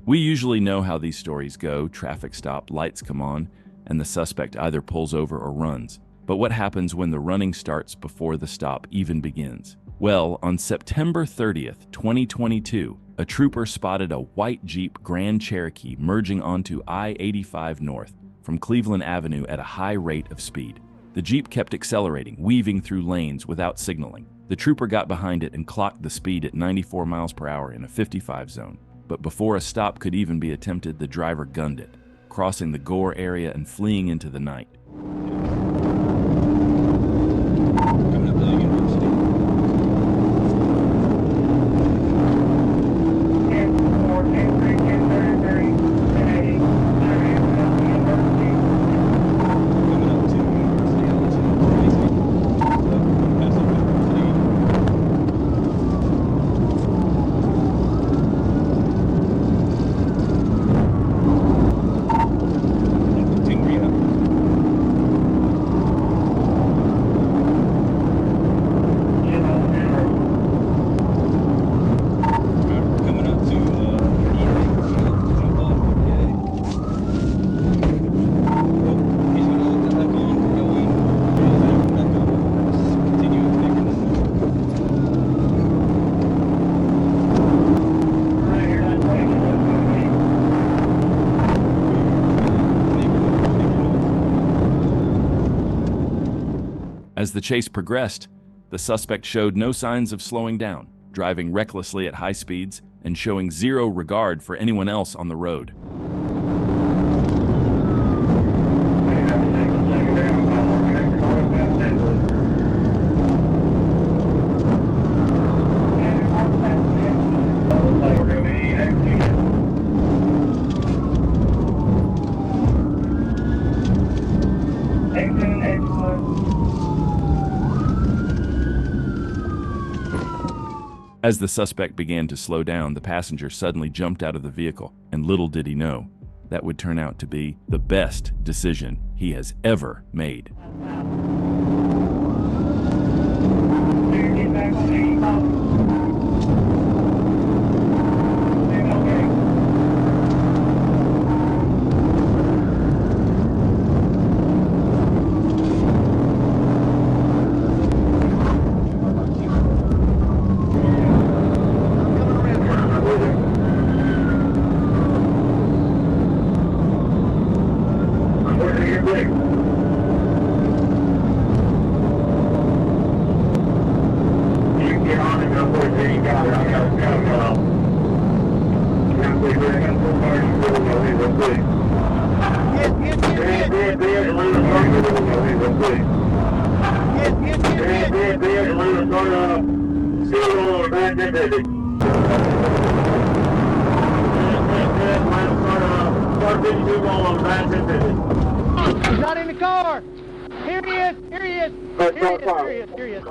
We usually know how these stories go. Traffic stop, lights come on, and the suspect either pulls over or runs. But what happens when the running starts before the stop even begins? Well, on September 30th, 2022, a trooper spotted a white Jeep Grand Cherokee merging onto I-85 North from Cleveland Avenue at a high rate of speed. The Jeep kept accelerating, weaving through lanes without signaling. The trooper got behind it and clocked the speed at 94 miles per hour in a 55 zone. But before a stop could even be attempted, the driver gunned it, crossing the Gore area and fleeing into the night. As the chase progressed, the suspect showed no signs of slowing down, driving recklessly at high speeds and showing zero regard for anyone else on the road. As the suspect began to slow down, the passenger suddenly jumped out of the vehicle, and little did he know, that would turn out to be the best decision he has ever made. He's not in the car! Here he is! Here he is! Here he is!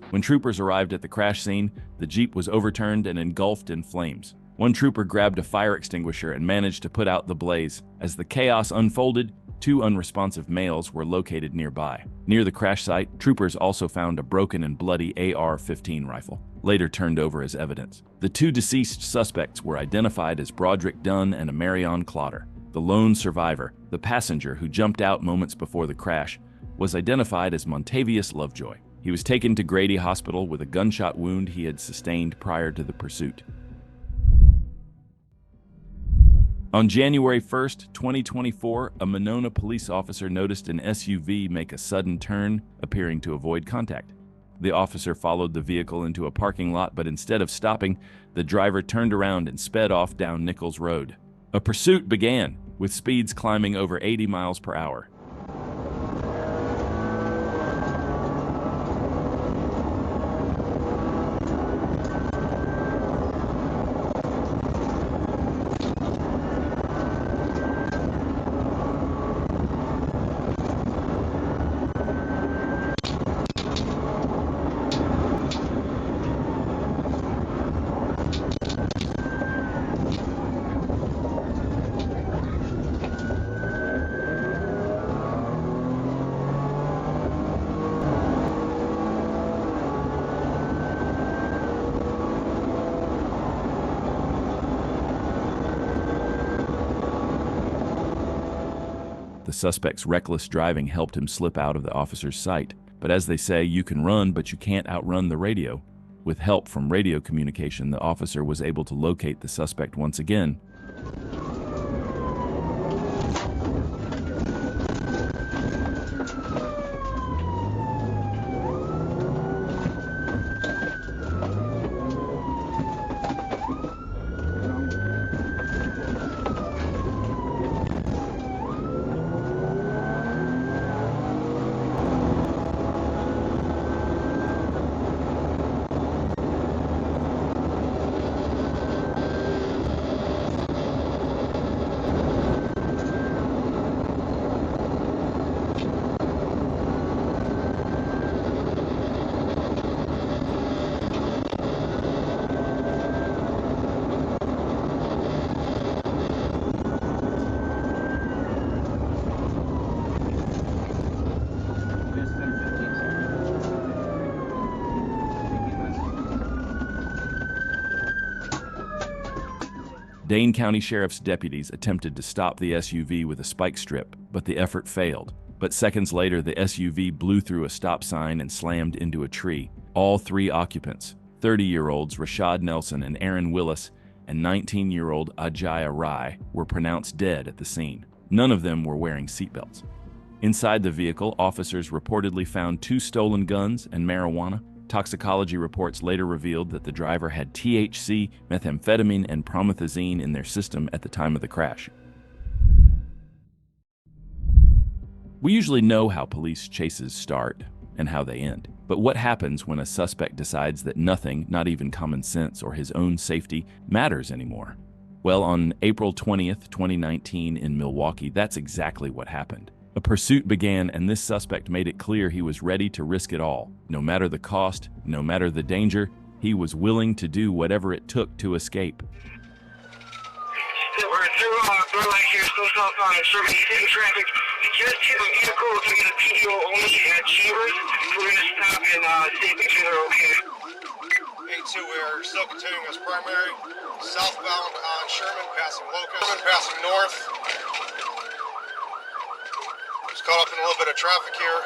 When troopers arrived at the crash scene, the Jeep was overturned and engulfed in flames. One trooper grabbed a fire extinguisher and managed to put out the blaze. As the chaos unfolded, two unresponsive males were located nearby. Near the crash site, troopers also found a broken and bloody AR-15 rifle, later turned over as evidence. The two deceased suspects were identified as Broderick Dunn and Marion Clotter. The lone survivor, the passenger who jumped out moments before the crash, was identified as Montavious Lovejoy. He was taken to Grady Hospital with a gunshot wound he had sustained prior to the pursuit. On January 1st, 2024, a Monona police officer noticed an SUV make a sudden turn, appearing to avoid contact. The officer followed the vehicle into a parking lot, but instead of stopping, the driver turned around and sped off down Nichols Road. A pursuit began, with speeds climbing over 80 miles per hour. The suspect's reckless driving helped him slip out of the officer's sight. But as they say, you can run, but you can't outrun the radio. With help from radio communication, the officer was able to locate the suspect once again. Dane County Sheriff's deputies attempted to stop the SUV with a spike strip, but the effort failed. But seconds later, the SUV blew through a stop sign and slammed into a tree. All three occupants, 30-year-olds Rashad Nelson and Aaron Willis, and 19-year-old Ajaya Rai, were pronounced dead at the scene. None of them were wearing seatbelts. Inside the vehicle, officers reportedly found 2 stolen guns and marijuana. Toxicology reports later revealed that the driver had THC, methamphetamine, and promethazine in their system at the time of the crash. We usually know how police chases start and how they end. But what happens when a suspect decides that nothing, not even common sense or his own safety, matters anymore? Well, on April 20th, 2019 in Milwaukee, that's exactly what happened. A pursuit began, and this suspect made it clear he was ready to risk it all. No matter the cost, no matter the danger, he was willing to do whatever it took to escape. We're through Burleigh here, still southbound and Sherman. He's hitting traffic. He just hit a vehicle to get a PDO only at Cheevers. We're going to stop and see if they're okay. 82, we are still continuing as primary. Southbound on Sherman, passing Locust. Sherman passing north. Just caught up in a little bit of traffic here.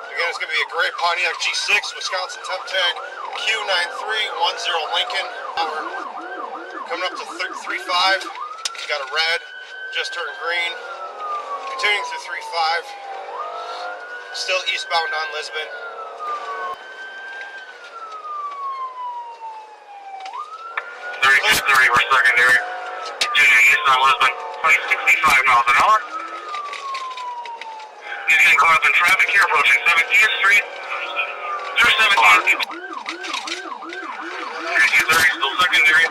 Again, it's going to be a gray Pontiac G6, Wisconsin temp tag, Q9310 Lincoln. Coming up to 35, got a red, just turned green. Continuing through 35, still eastbound on Lisbon. We're secondary. Continuing east on Lisbon, 65 miles an hour. He's getting caught up in traffic here, approaching 17th Street. Through 17th. 30, still secondary.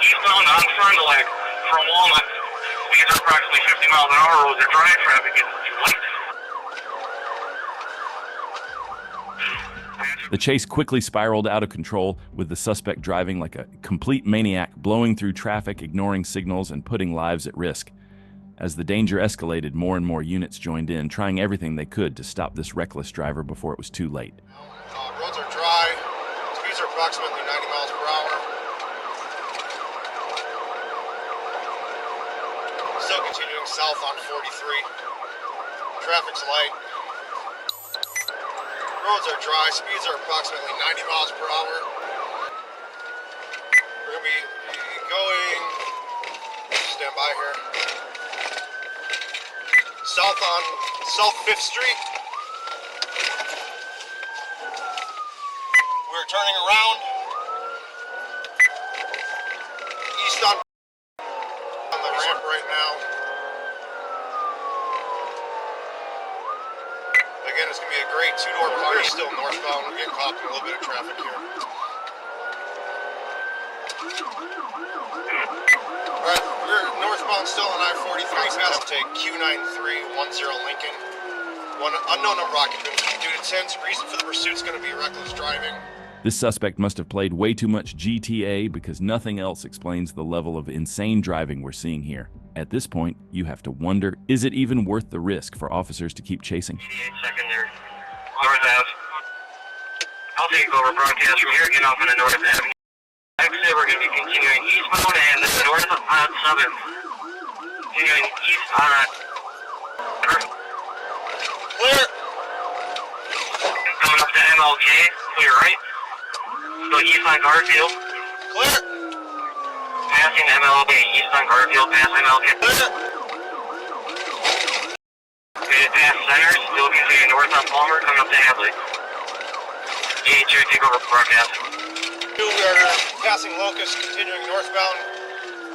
Eastbound on Fond du Lac from Walnut. Speeds are approximately 50 miles an hour. Roads are dry. Traffic is light. The chase quickly spiraled out of control, with the suspect driving like a complete maniac, blowing through traffic, ignoring signals, and putting lives at risk. As the danger escalated, more and more units joined in, trying everything they could to stop this reckless driver before it was too late. Roads are dry. Speeds are approximately 90 miles per hour. Still continuing south on 43. Traffic's light. Roads are dry. Speeds are approximately 90 miles per hour. We're going to be going, stand by here, south on South 5th Street. We're turning around. East on the ramp right now. Again, it's going to be a great two-door party. Still northbound. We're getting caught in a little bit of traffic here. Alright, we're northbound still on I-43. Got to take Q9310 Lincoln. One unknown number occupants due to tense. Reason for the pursuit is going to be reckless driving. This suspect must have played way too much GTA, because nothing else explains the level of insane driving we're seeing here. At this point, you have to wonder, is it even worth the risk for officers to keep chasing? 88 secondary. North Ave. I'll take over broadcast from here, getting off on the North Avenue. exit, we're going to be continuing eastbound and then north on 7th. Continuing east on Clear. coming up to MLK, clear right. So east on Garfield. Clear. Passing MLK, east on Garfield, past MLK. Clear. Okay, past Center, still continuing north on Palmer, coming up to Hadley. DH, take over broadcast. We are passing Locust, continuing northbound.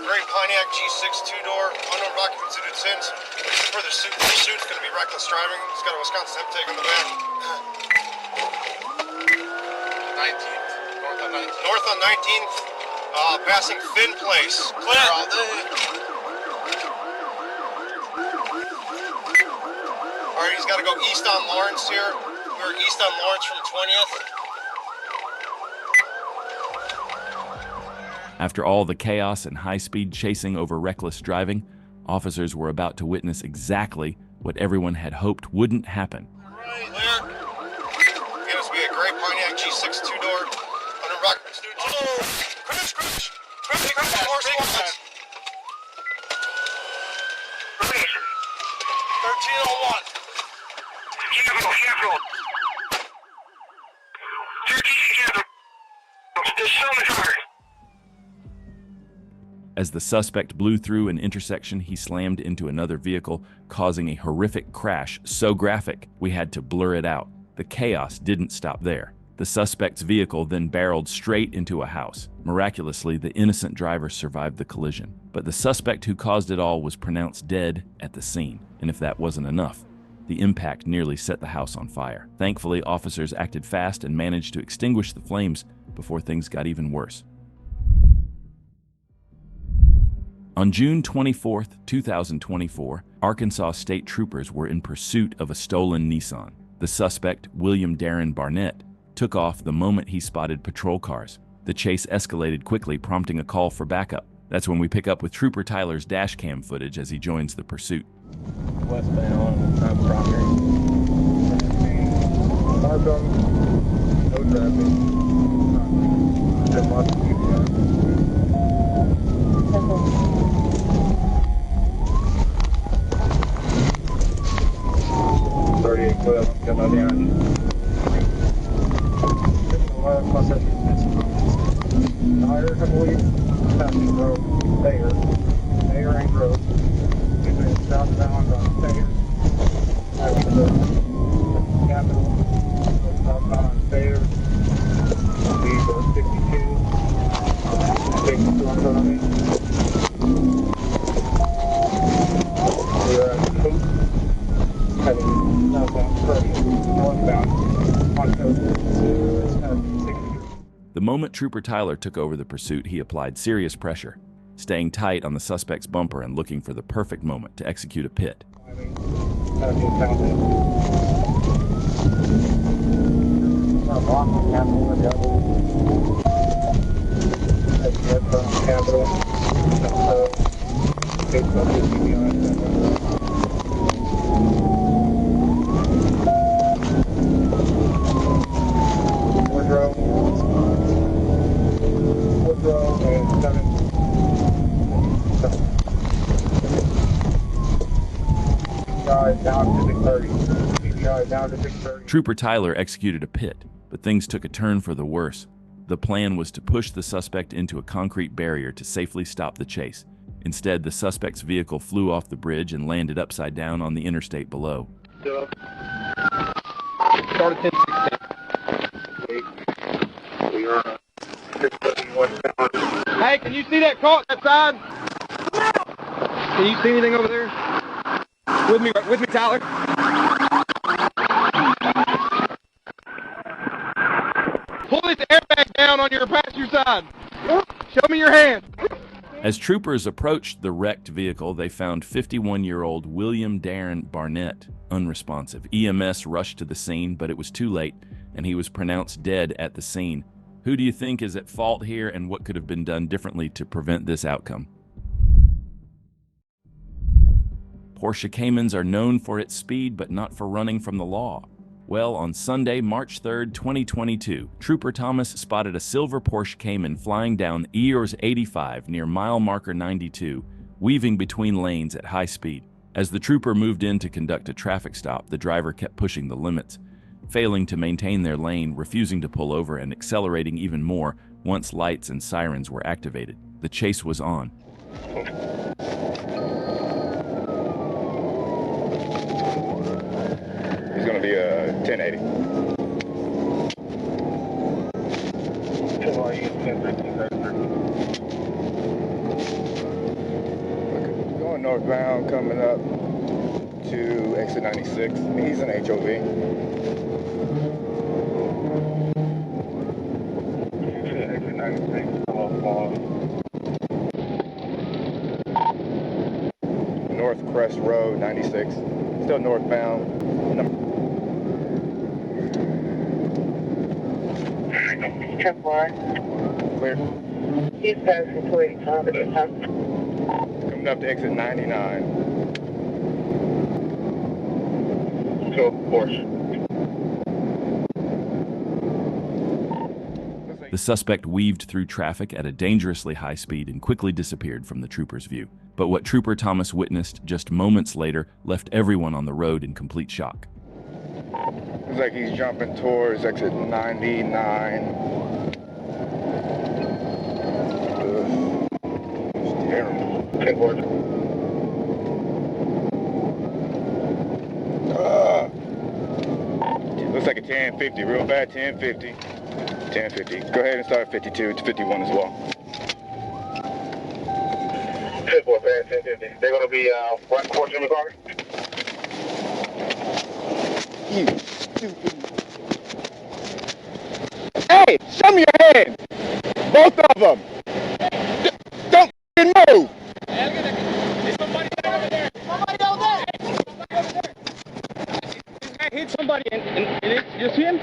Gray Pontiac G6 two-door, unknown occupants due since. For the pursuit's going to be reckless driving. He's got a Wisconsin temp tag on the back. 19th. North on 19th. Passing Finn Place. Clear all day. Alright, he's got to go east on Lawrence here. We're east on Lawrence from 20th. After all the chaos and high-speed chasing over reckless driving, officers were about to witness exactly what everyone had hoped wouldn't happen. Right, clear. Again, this will be a gray Pontiac G6 two-door. Under occupants due. Oh! Crash! Horse squads. 1301. Careful. 13 careful. There's so much hard. As the suspect blew through an intersection, he slammed into another vehicle, causing a horrific crash so graphic we had to blur it out. The chaos didn't stop there. The suspect's vehicle then barreled straight into a house. Miraculously, the innocent driver survived the collision. But the suspect who caused it all was pronounced dead at the scene. And if that wasn't enough, the impact nearly set the house on fire. Thankfully, officers acted fast and managed to extinguish the flames before things got even worse. On June 24, 2024, Arkansas state troopers were in pursuit of a stolen Nissan. The suspect, William Darren Barnett, took off the moment he spotted patrol cars. The chase escalated quickly, prompting a call for backup. That's when we pick up with Trooper Tyler's dash cam footage as he joins the pursuit. Westbound, Proctor. Northbound, no traffic. Just lost the GPS. 38 clear, come on down. Higher, I believe, passing road, Thayer and Grove. Southbound on Thayer. After the Capitol, southbound on Thayer. Lead 62. Take the storm on me. We're at Coop. Heading southbound, northbound on Coast. The moment Trooper Tyler took over the pursuit, he applied serious pressure, staying tight on the suspect's bumper and looking for the perfect moment to execute a pit. Trooper Tyler executed a pit, but things took a turn for the worse. The plan was to push the suspect into a concrete barrier to safely stop the chase. Instead, the suspect's vehicle flew off the bridge and landed upside down on the interstate below. Start at 10-16. We are 671 pounds. Hey, can you see that car that side? Can you see anything over there? With me, Tyler. Pull this airbag down on your passenger side. Show me your hand. As troopers approached the wrecked vehicle, they found 51-year-old William Darren Barnett unresponsive. EMS rushed to the scene, but it was too late, and he was pronounced dead at the scene. Who do you think is at fault here, and what could have been done differently to prevent this outcome? Porsche Caymans are known for its speed, but not for running from the law. Well, on Sunday, March 3, 2022, Trooper Thomas spotted a silver Porsche Cayman flying down EORS 85 near mile marker 92, weaving between lanes at high speed. As the trooper moved in to conduct a traffic stop, the driver kept pushing the limits, failing to maintain their lane, refusing to pull over, and accelerating even more once lights and sirens were activated. The chase was on. He's going to be a 1080. Going northbound, coming up to exit 96. He's an HOV. Exit 96. North Crest Road, 96. Still northbound. Clear. He's passing 285 at this time. Coming up to exit 99. So, of course. The suspect weaved through traffic at a dangerously high speed and quickly disappeared from the trooper's view. But what Trooper Thomas witnessed just moments later left everyone on the road in complete shock. Looks like he's jumping towards exit 99. It's terrible. Looks like a 1050, real bad 1050. 1050. Go ahead and start at 52 to 51 as well. 1050. They're going to be what course in the car? You stupid. Hey, show me your hands. Both of them. Don't move. There's somebody over there. Somebody over there. This guy hit somebody and it's just him.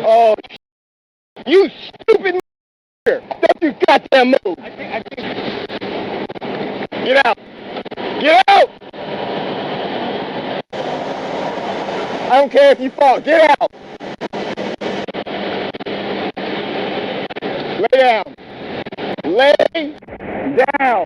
Oh, you stupid. Don't you goddamn move. I think. Get out. Get out. I don't care if you fall. Get out. Lay down. Lay down.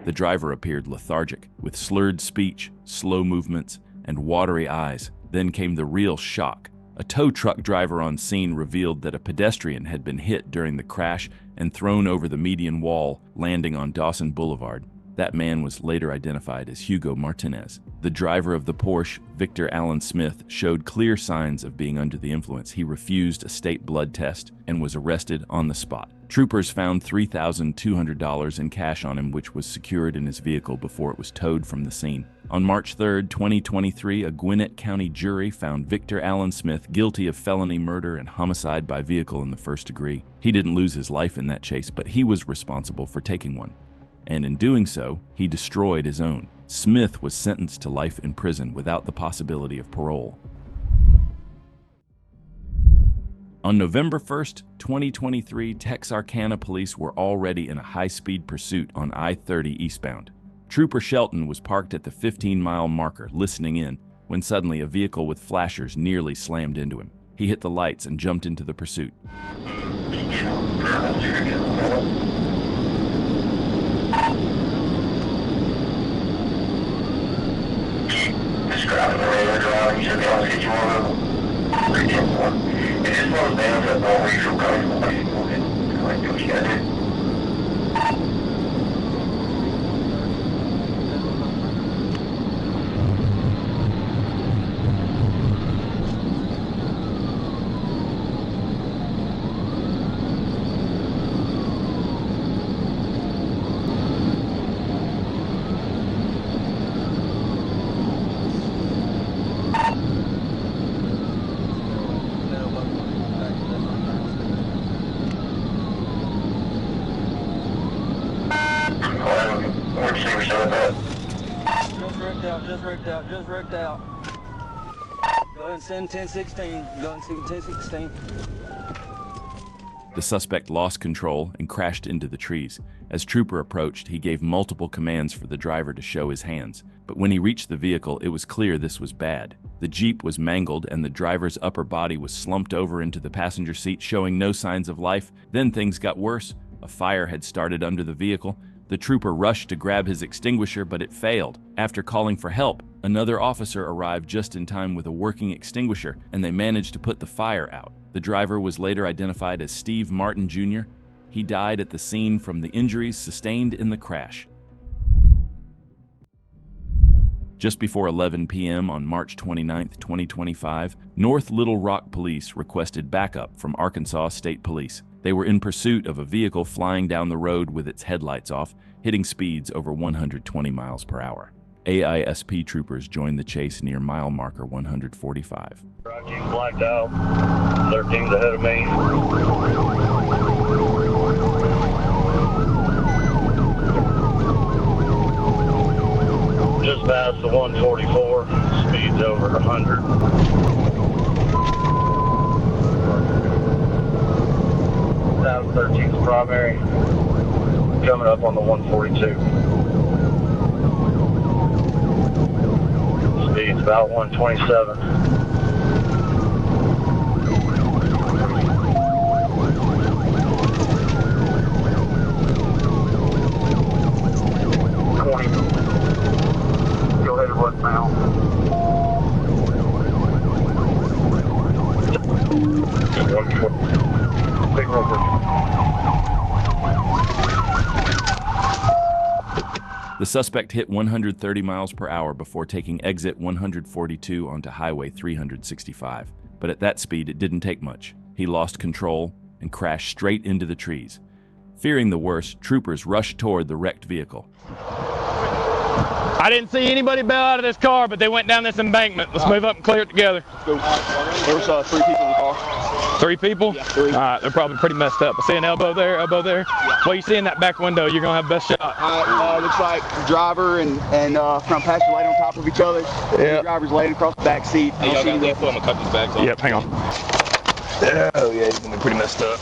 The driver appeared lethargic, with slurred speech, slow movements, and watery eyes. Then came the real shock. A tow truck driver on scene revealed that a pedestrian had been hit during the crash and thrown over the median wall, landing on Dawson Boulevard. That man was later identified as Hugo Martinez. The driver of the Porsche, Victor Allen Smith, showed clear signs of being under the influence. He refused a state blood test and was arrested on the spot. Troopers found $3,200 in cash on him, which was secured in his vehicle before it was towed from the scene. On March 3, 2023, a Gwinnett County jury found Victor Allen Smith guilty of felony murder and homicide by vehicle in the first degree. He didn't lose his life in that chase, but he was responsible for taking one. And in doing so, he destroyed his own. Smith was sentenced to life in prison without the possibility of parole. On November 1st, 2023, Texarkana police were already in a high-speed pursuit on I-30 eastbound. Trooper Shelton was parked at the 15-mile marker, listening in, when suddenly a vehicle with flashers nearly slammed into him. He hit the lights and jumped into the pursuit. Just wrecked out. Go ahead and send 1016. Go ahead and send 1016. The suspect lost control and crashed into the trees. As Trooper approached, he gave multiple commands for the driver to show his hands. But when he reached the vehicle, it was clear this was bad. The Jeep was mangled and the driver's upper body was slumped over into the passenger seat, showing no signs of life. Then things got worse. A fire had started under the vehicle. The trooper rushed to grab his extinguisher, but it failed. After calling for help, another officer arrived just in time with a working extinguisher, and they managed to put the fire out. The driver was later identified as Steve Martin Jr. He died at the scene from the injuries sustained in the crash. Just before 11 p.m. on March 29, 2025, North Little Rock Police requested backup from Arkansas State Police. They were in pursuit of a vehicle flying down the road with its headlights off, hitting speeds over 120 miles per hour. AISP troopers joined the chase near mile marker 145. Rocky blacked out. 13's ahead of me. Just past the 144. Speed's over 100. Down 13's primary. Coming up on the 142. Speed's about 127. Go ahead and run now. Big rover. The suspect hit 130 miles per hour before taking exit 142 onto Highway 365. But at that speed, it didn't take much. He lost control and crashed straight into the trees. Fearing the worst, troopers rushed toward the wrecked vehicle. I didn't see anybody bail out of this car, but they went down this embankment. Let's move up and clear it together. There was 3 people in the car. 3 people? Yeah, 3. All right, they're probably pretty messed up. I see an elbow there, elbow there. Yeah. Well, you see in that back window, you're going to have best shot. Looks like the driver and front passenger laid on top of each other. Yeah. The driver's laying across the back seat. Hey, y'all got that foot? I'm gonna cut these bags off. Yep, hang on. Oh yeah, he's gonna be pretty messed up.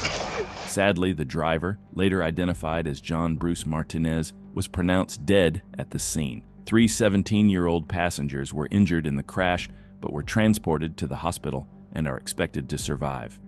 Sadly, the driver, later identified as John Bruce Martinez, was pronounced dead at the scene. 3 17-year-old passengers were injured in the crash, but were transported to the hospital and are expected to survive.